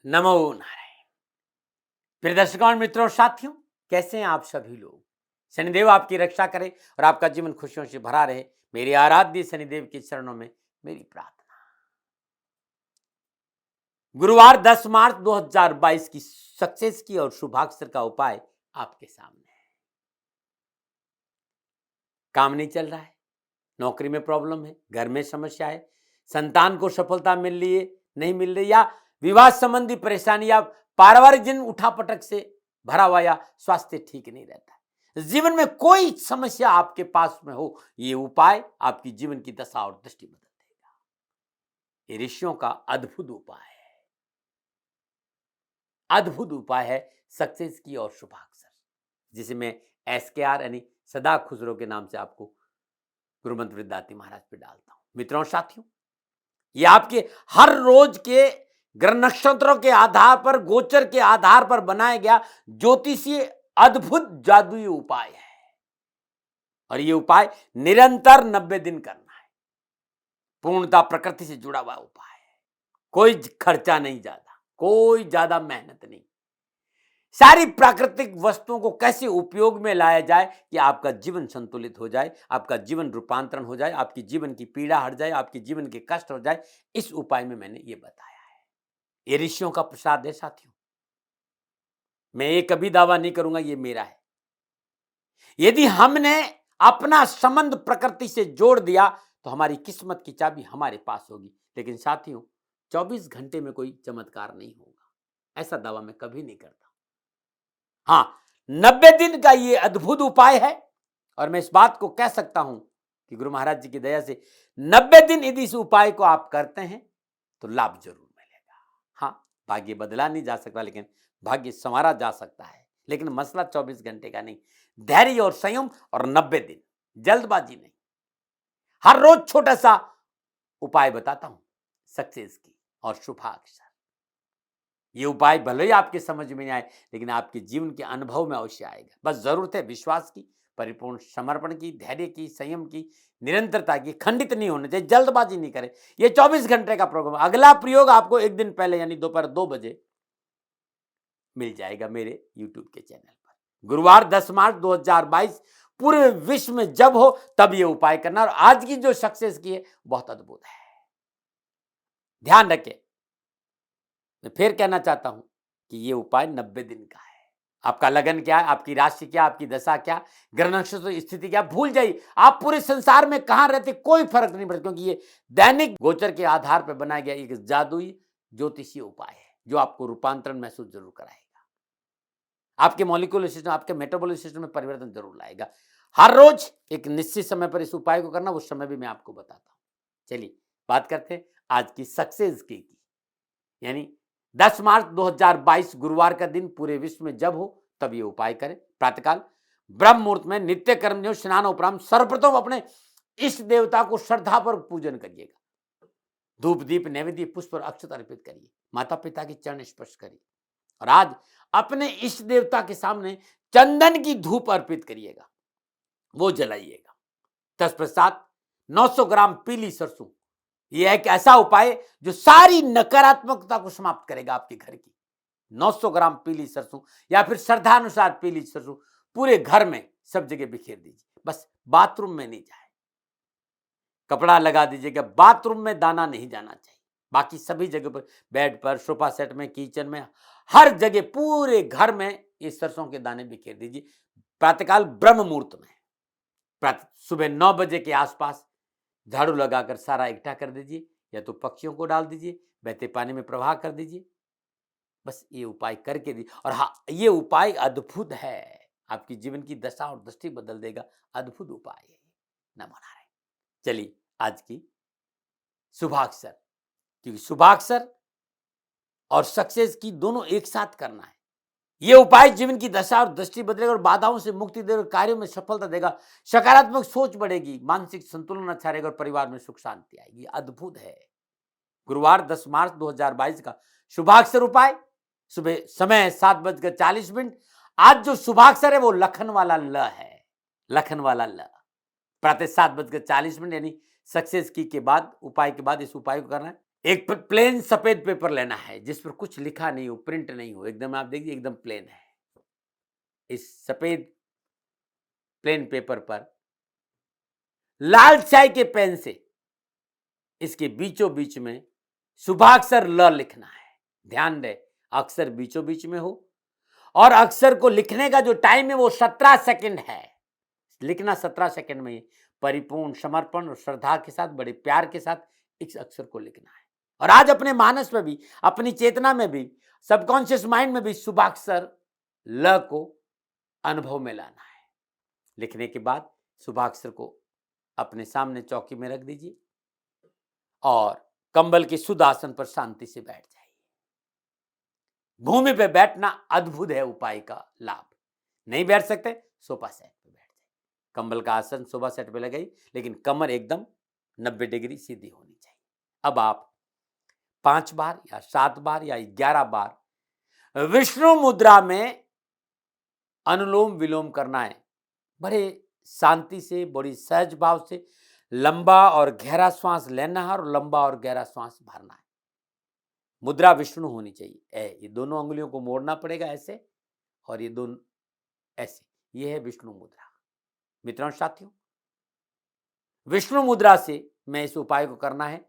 नमो नारायण। प्रिय दर्शकों और मित्रों साथियों, कैसे हैं आप सभी लोग। शनिदेव आपकी रक्षा करे और आपका जीवन खुशियों से भरा रहे, मेरी आराध्य शनिदेव के चरणों में मेरी प्रार्थना। गुरुवार 10 मार्च 2022 की सक्सेस की और शुभाक्षर का उपाय आपके सामने है। काम नहीं चल रहा है, नौकरी में प्रॉब्लम है, घर में समस्या है, संतान को सफलता मिल रही है नहीं मिल रही, या विवाह संबंधी परेशानी, या पारिवारिक जीवन उठापटक से भरा हुआ, या स्वास्थ्य ठीक नहीं रहता है, जीवन में कोई समस्या आपके पास में हो, ये उपाय आपकी जीवन की दशा और दृष्टि बदल देगा। ये ऋषियों का अद्भुत उपाय है, अद्भुत उपाय है सक्सेस की और शुभाक्षर, जिसे मैं SKR यानी सदा खुसरो के नाम से आपको गुरुमंत्र विद्यार्थी महाराज पे डालता हूं। मित्रों साथियों, ये आपके हर रोज के ग्रह नक्षत्रों के आधार पर, गोचर के आधार पर बनाया गया ज्योतिषीय अद्भुत जादुई उपाय है, और ये उपाय निरंतर 90 दिन करना है। पूर्णता प्रकृति से जुड़ा हुआ उपाय है, कोई खर्चा नहीं, ज्यादा कोई ज्यादा मेहनत नहीं। सारी प्राकृतिक वस्तुओं को कैसे उपयोग में लाया जाए कि आपका जीवन संतुलित हो जाए, आपका जीवन रूपांतरण हो जाए, आपकी जीवन की पीड़ा हट जाए, आपके जीवन के कष्ट हो जाए, इस उपाय में मैंने ये बताया है। ये ऋषियों का प्रसाद है साथियों, मैं ये कभी दावा नहीं करूंगा ये मेरा है। यदि हमने अपना संबंध प्रकृति से जोड़ दिया तो हमारी किस्मत की चाबी हमारे पास होगी। लेकिन साथियों, 24 घंटे में कोई चमत्कार नहीं होगा, ऐसा दावा मैं कभी नहीं करता। हाँ, 90 दिन का ये अद्भुत उपाय है, और मैं इस बात को कह सकता हूं कि गुरु महाराज जी की दया से 90 दिन यदि इस उपाय को आप करते हैं तो लाभ जरूर मिलेगा। हाँ, भाग्य बदला नहीं जा सकता, लेकिन भाग्य संवारा जा सकता है। लेकिन मसला 24 घंटे का नहीं, धैर्य और संयम और 90 दिन, जल्दबाजी नहीं। हर रोज छोटा सा उपाय बताता हूं सक्सेस की और शुभाक्षर। ये उपाय भले ही आपके समझ में नहीं आए, लेकिन आपके जीवन के अनुभव में अवश्य आएगा। बस जरूरत है विश्वास की, परिपूर्ण समर्पण की, धैर्य की, संयम की, निरंतरता की। खंडित नहीं होना चाहिए, जल्दबाजी नहीं करें। ये 24 घंटे का प्रोग्राम, अगला प्रयोग आपको एक दिन पहले यानी दोपहर 2 बजे मिल जाएगा मेरे YouTube के चैनल पर। गुरुवार 10 मार्च 2022 पूरे विश्व में जब हो तब ये उपाय करना। और आज की जो सक्सेस की है बहुत अद्भुत है, ध्यान रखें। मैं फिर कहना चाहता हूं कि ये उपाय 90 दिन का है। आपका लगन क्या है, आपकी राशि क्या, आपकी दशा क्या, ग्रह नक्षत्र स्थिति क्या, भूल जाइए। आप पूरे संसार में कहां रहते कोई फर्क नहीं पड़ता, क्योंकि ये दैनिक गोचर के आधार पर बनाया गया एक जादुई ज्योतिषीय उपाय है, जो आपको रूपांतरण महसूस जरूर कराएगा। आपके मॉलिक्यूलर सिस्टम, आपके मेटाबॉलिक सिस्टम में परिवर्तन जरूर लाएगा। हर रोज एक निश्चित समय पर इस उपाय को करना, उस समय भी मैं आपको बताता हूं। चलिए बात करते हैं आज की सक्सेस की, यानी 10 मार्च 2022 गुरुवार का दिन पूरे विश्व में जब हो तब ये उपाय करें। प्रातःकाल ब्रह्म मुहूर्त में नित्य कर्म स्नान उपरांत सर्वप्रथम अपने इष्ट देवता को श्रद्धा पर पूजन करिएगा। धूप दीप नैवेद्य पुष्प और अक्षत अर्पित करिए, माता पिता के चरण स्पर्श करिए, और आज अपने इष्ट देवता के सामने चंदन की धूप अर्पित करिएगा, वो जलाइएगा। तत्पश्चात 900 ग्राम पीली सरसों, यह एक ऐसा उपाय जो सारी नकारात्मकता को समाप्त करेगा आपके घर की। 900 ग्राम पीली सरसों या फिर श्रद्धानुसार पीली सरसों पूरे घर में सब जगह बिखेर दीजिए। बस बाथरूम में नहीं जाए, कपड़ा लगा दीजिएगा, बाथरूम में दाना नहीं जाना चाहिए। बाकी सभी जगह पर, बेड पर, सोफा सेट में, किचन में, हर जगह पूरे घर में ये सरसों के दाने बिखेर दीजिए। प्रातःकाल ब्रह्म मुहूर्त में सुबह 9 बजे के आसपास झाड़ू लगाकर सारा इकट्ठा कर दीजिए, या तो पक्षियों को डाल दीजिए, बहते पानी में प्रवाह कर दीजिए। बस ये उपाय करके दीजिए। और हाँ, ये उपाय अद्भुत है, आपकी जीवन की दशा और दृष्टि बदल देगा। अद्भुत उपाय है, नमो नारायण। चलिए आज की शुभाक्षर, क्योंकि शुभाक्षर और सक्सेस की दोनों एक साथ करना है। ये उपाय जीवन की दशा और दृष्टि बदलेगा और बाधाओं से मुक्ति देगा, कार्यों में सफलता देगा, सकारात्मक सोच बढ़ेगी, मानसिक संतुलन अच्छा रहेगा और परिवार में सुख शांति आएगी। अद्भुत है। गुरुवार 10 मार्च 2022 का शुभाक्षर उपाय, सुबह समय 7:40। आज जो शुभाक्षर है वो लखन वाला ल है, लखन वाला ल। प्रातः 7:40 यानी सक्सेस की के बाद, उपाय के बाद इस उपाय को करना है। एक प्लेन सफेद पेपर लेना है जिस पर कुछ लिखा नहीं हो, प्रिंट नहीं हो, एकदम आप देखिए एकदम प्लेन है। इस सफेद प्लेन पेपर पर लाल स्याही के पेन से इसके बीचों बीच में शुभाक्षर ल लिखना है। ध्यान दें, अक्षर बीचों बीच में हो और अक्षर को लिखने का जो टाइम है वो 17 सेकंड है। लिखना 17 सेकंड में परिपूर्ण समर्पण और श्रद्धा के साथ, बड़े प्यार के साथ इस अक्षर को लिखना है। और आज अपने मानस में भी, अपनी चेतना में भी, सबकॉन्शियस माइंड में भी शुभाक्षर ल को अनुभव में लाना है। लिखने के बाद शुभाक्षर को अपने सामने चौकी में रख दीजिए और कंबल के शुद्ध आसन पर शांति से बैठ जाइए। भूमि पे बैठना अद्भुत है उपाय का लाभ। नहीं बैठ सकते, सोफा सेट पे बैठ जाइए। कंबल का आसन सोफा सेट पे लगाइए, लेकिन कमर एकदम 90 डिग्री सीधी होनी चाहिए। अब आप 5 बार या 7 बार या 11 बार विष्णु मुद्रा में अनुलोम विलोम करना है। बड़े शांति से, बड़ी सहज भाव से लंबा और गहरा श्वास लेना है और लंबा और गहरा श्वास भरना है। मुद्रा विष्णु होनी चाहिए। ये दोनों अंगुलियों को मोड़ना पड़ेगा ऐसे, और ये दोनों ऐसे। ये है विष्णु मुद्रा। मित्रों साथियों, विष्णु मुद्रा से मैं इस उपाय को करना है।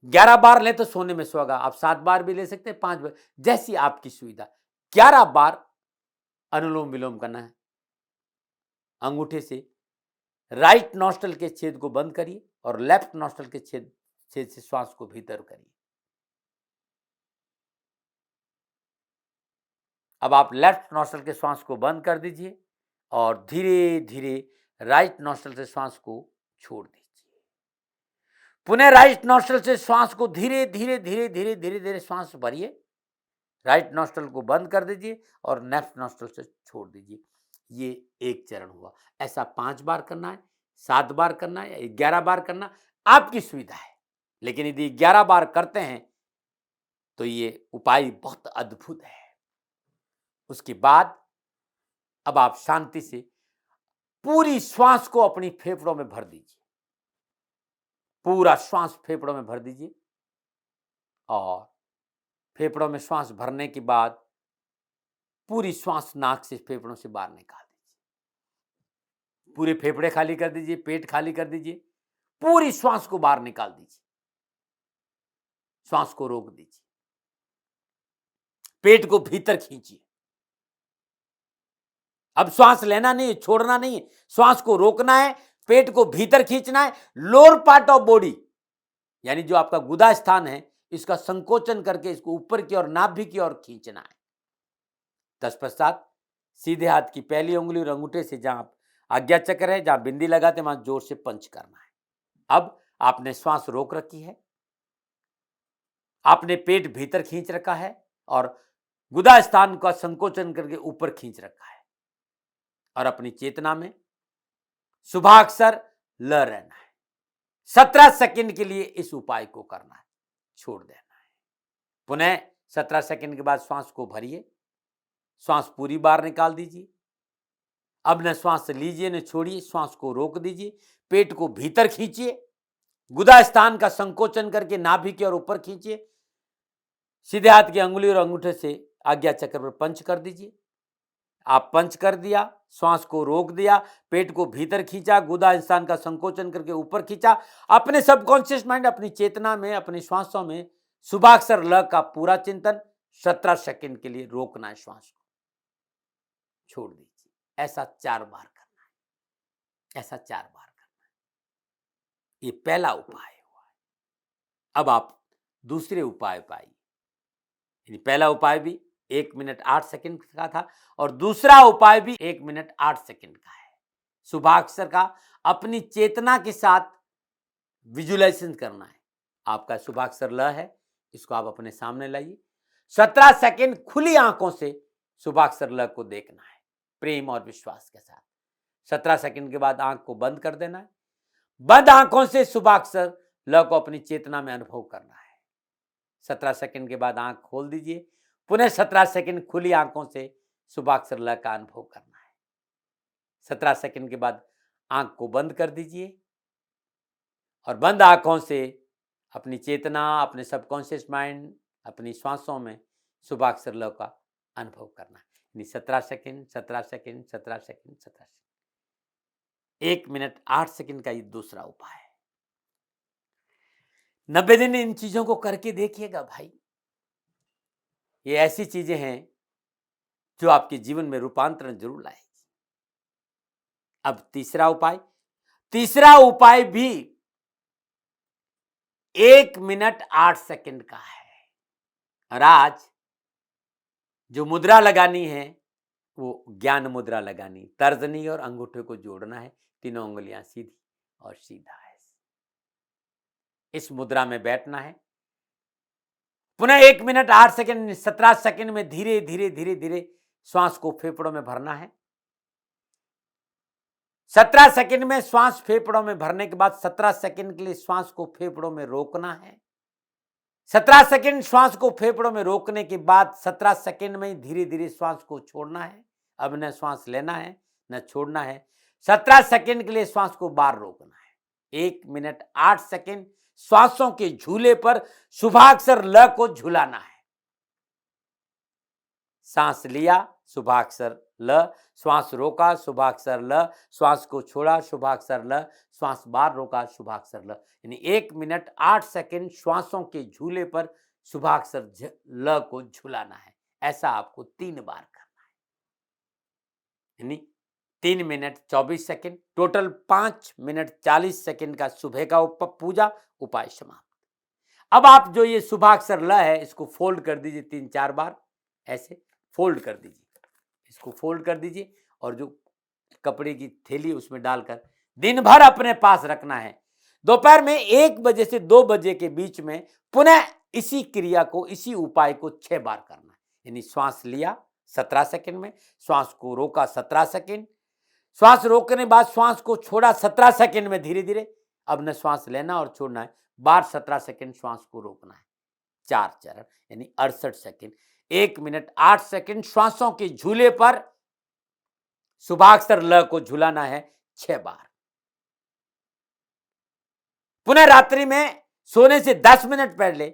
11 बार ले तो सोने में सुहागा। आप 7 बार भी ले सकते हैं, 5 बार, जैसी आपकी सुविधा। 11 बार अनुलोम विलोम करना है। अंगूठे से राइट नॉस्ट्रल के छेद को बंद करिए और लेफ्ट नॉस्ट्रल के छेद से श्वास को भीतर करिए। अब आप लेफ्ट नॉस्ट्रल के श्वास को बंद कर दीजिए और धीरे धीरे राइट नॉस्ट्रल से श्वास को छोड़ दीजिए। पुनः राइट नॉस्ट्रल से श्वास को धीरे धीरे धीरे धीरे धीरे धीरे श्वास भरिए। राइट नॉस्ट्रल को बंद कर दीजिए और लेफ्ट नॉस्ट्रल से छोड़ दीजिए। ये एक चरण हुआ। ऐसा 5 बार करना है, 7 बार करना है या 11 बार करना, आपकी सुविधा है। लेकिन यदि 11 बार करते हैं तो ये उपाय बहुत अद्भुत है। उसके बाद अब आप शांति से पूरी श्वास को अपनी फेफड़ों में भर दीजिए। पूरा श्वास फेफड़ों में भर दीजिए और फेफड़ों में श्वास भरने के बाद पूरी श्वास नाक से फेफड़ों से बाहर निकाल दीजिए। पूरे फेफड़े खाली कर दीजिए, पेट खाली कर दीजिए, पूरी श्वास को बाहर निकाल दीजिए। श्वास को रोक दीजिए, पेट को भीतर खींचिए। अब श्वास लेना नहीं है, छोड़ना नहीं है, श्वास को रोकना है, पेट को भीतर खींचना है। लोअर पार्ट ऑफ बॉडी यानी जो आपका गुदा स्थान है, इसका संकोचन करके इसको ऊपर की ओर, नाभि की ओर खींचना है। तत्पश्चात सीधे हाथ की पहली उंगली और अंगूठे से जहां आज्ञा चक्र है, जहां बिंदी लगाते वहां जोर से पंच करना है। अब आपने श्वास रोक रखी है, आपने पेट भीतर खींच रखा है और गुदा स्थान का संकोचन करके ऊपर खींच रखा है और अपनी चेतना में शुभाक्षर ल रहना है। 17 सेकंड के लिए इस उपाय को करना है, छोड़ देना है। पुनः 17 सेकंड के बाद श्वास को भरिए, श्वास पूरी बार निकाल दीजिए। अब न श्वास लीजिए न छोड़िए, श्वास को रोक दीजिए, पेट को भीतर खींचिए, गुदा स्थान का संकोचन करके नाभि की ओर ऊपर खींचिए। सीधे हाथ की अंगुली और अंगूठे से आज्ञा चक्र पर पंच कर दीजिए। आप पंच कर दिया, श्वास को रोक दिया, पेट को भीतर खींचा, गुदा स्थान का संकोचन करके ऊपर खींचा। अपने सबकॉन्शियस माइंड, अपनी चेतना में, अपनी श्वासों में शुभाक्षर ल का पूरा चिंतन 17 सेकंड के लिए रोकना है, श्वास को छोड़ दीजिए। ऐसा 4 बार करना है, ऐसा 4 बार करना है। ये पहला उपाय हुआ है। अब आप दूसरे उपाय पाइए। पहला उपाय भी 1 मिनट 8 सेकंड का था और दूसरा उपाय भी 1 मिनट 8 सेकंड का है। शुभाक्षर का अपनी चेतना के साथ विजुअलाइजेशन करना है। आपका शुभाक्षर ल है, इसको आप अपने सामने लाइए। 17 सेकंड खुली आंखों से शुभाक्षर ल को देखना है, प्रेम और विश्वास के साथ। 17 सेकंड के बाद आंख को बंद कर देना है। बंद आंखों से शुभाक्षर ल को अपनी चेतना में अनुभव करना है। 17 सेकंड के बाद आंख खोल दीजिए। पुनः 17 सेकंड खुली आंखों से शुभाक्षर ल का अनुभव करना है। 17 सेकंड के बाद आंख को बंद कर दीजिए और बंद आंखों से अपनी चेतना, अपने सबकॉन्शियस माइंड, अपनी श्वासों में शुभाक्षर ल का अनुभव करना है। यानी 17 second, 17 second, 17 second, 17 second, 1 minute 8 second का ये दूसरा उपाय है। 90 दिन इन चीजों को करके देखिएगा भाई। ये ऐसी चीजें हैं जो आपके जीवन में रूपांतरण जरूर लाएगी। अब तीसरा उपाय भी 1 मिनट 8 सेकंड का है। और आज जो मुद्रा लगानी है वो ज्ञान मुद्रा लगानी, तर्जनी और अंगूठे को जोड़ना है, तीनों उंगलियां सीधी और सीधा है। इस मुद्रा में बैठना है। पुनः 1 मिनट 8 सेकंड 17 सेकंड में धीरे धीरे धीरे धीरे श्वास को फेफड़ों में भरना है। 17 सेकंड में श्वास फेफड़ों में भरने के बाद 17 सेकंड के लिए श्वास को फेफड़ों में रोकना है। 17 सेकंड श्वास को फेफड़ों में रोकने के बाद 17 सेकंड में धीरे धीरे श्वास को छोड़ना है। अब न श्वास लेना है न छोड़ना है। 17 सेकंड के लिए श्वास को बाहर रोकना है। 1 मिनट 8 सेकंड श्वासों के झूले पर शुभाक्षर ल को झुलाना है। सांस लिया, शुभाक्षर ल, श्वास रोका, शुभाक्षर ल, श्वास को छोड़ा, शुभाक्षर ल, श्वास बाहर रोका, शुभाक्षर ल। यानी 1 मिनट 8 सेकंड श्वासों के झूले पर शुभाक्षर ल को झुलाना है। ऐसा आपको 3 बार करना है। यानी 3 minute 24 second, total 5 minute 40 second का सुबह का पूजा उपाय समाप्त। अब आप जो ये शुभाक्षर ल है इसको फोल्ड कर दीजिए 3-4 बार, ऐसे फोल्ड कर दीजिए। इसको फोल्ड कर दीजिए और जो कपड़े की थैली उसमें डालकर दिन भर अपने पास रखना है। दोपहर में 1 बजे से 2 बजे के बीच में पुनः इसी क्रिया को, इसी उपाय को 6 बार करना है। यानी श्वास लिया 17 सेकंड में, श्वास को रोका 17 सेकंड, श्वास रोकने बाद श्वास को छोड़ा 17 सेकंड में धीरे धीरे। अब न श्वास लेना और छोड़ना है, बार 17 सेकंड श्वास को रोकना है। 4 चरण यानी 68 सेकंड। 1 मिनट 8 सेकंड श्वासों के झूले पर शुभाक्षर ल को झुलाना है 6 बार। पुनः रात्रि में सोने से 10 मिनट पहले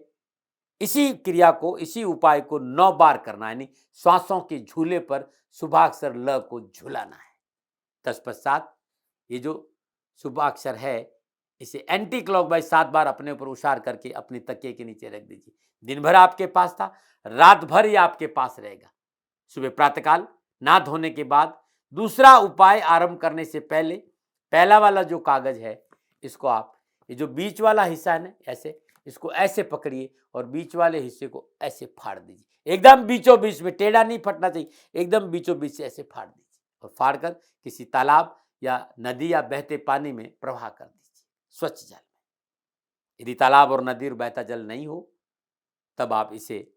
इसी क्रिया को, इसी उपाय को 9 बार करना है। यानी श्वासों के झूले पर शुभाक्षर ल को झुलाना है। तत्पश्चात ये जो शुभाक्षर है इसे एंटी क्लॉकवाइज 7 बार अपने ऊपर उछाल करके अपनी तकिए के नीचे रख दीजिए। दिन भर आपके पास था, रात भर ये आपके पास रहेगा। सुबह प्रातःकाल नहा धोने के बाद दूसरा उपाय आरंभ करने से पहले पहला वाला जो कागज है इसको आप, ये जो बीच वाला हिस्सा है ना, ऐसे इसको ऐसे पकड़िए और बीच वाले हिस्से को ऐसे फाड़ दीजिए। एकदम बीचों बीच में, टेढ़ा नहीं फटना चाहिए, एकदम बीचों बीच से ऐसे फाड़ दीजिए और फाड़कर किसी तालाब या नदी या बहते पानी में प्रवाह कर दीजिए, स्वच्छ जल में। यदि तालाब और नदी और बहता जल नहीं हो तब आप इसे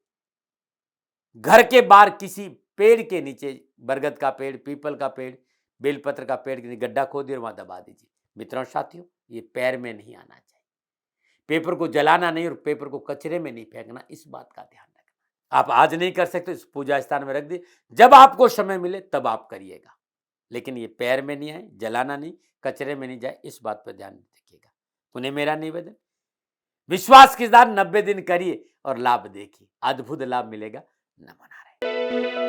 घर के बाहर किसी पेड़ के नीचे, बरगद का पेड़, पीपल का पेड़, बेलपत्र का पेड़ के नीचे गड्ढा खोदिए और वहां दबा दीजिए। मित्रों साथियों, ये पैर में नहीं आना चाहिए। पेपर को जलाना नहीं और पेपर को कचरे में नहीं फेंकना, इस बात का ध्यान रखना। आप आज नहीं कर सकते, इस पूजा स्थान में रख दिए, जब आपको समय मिले तब आप करिएगा, लेकिन ये पैर में नहीं आए, जलाना नहीं, कचरे में नहीं जाए, इस बात पर ध्यान रखिएगा। पुनः मेरा निवेदन, विश्वास के साथ 90 दिन करिए और लाभ देखिए, अद्भुत लाभ मिलेगा। नमो नारायण।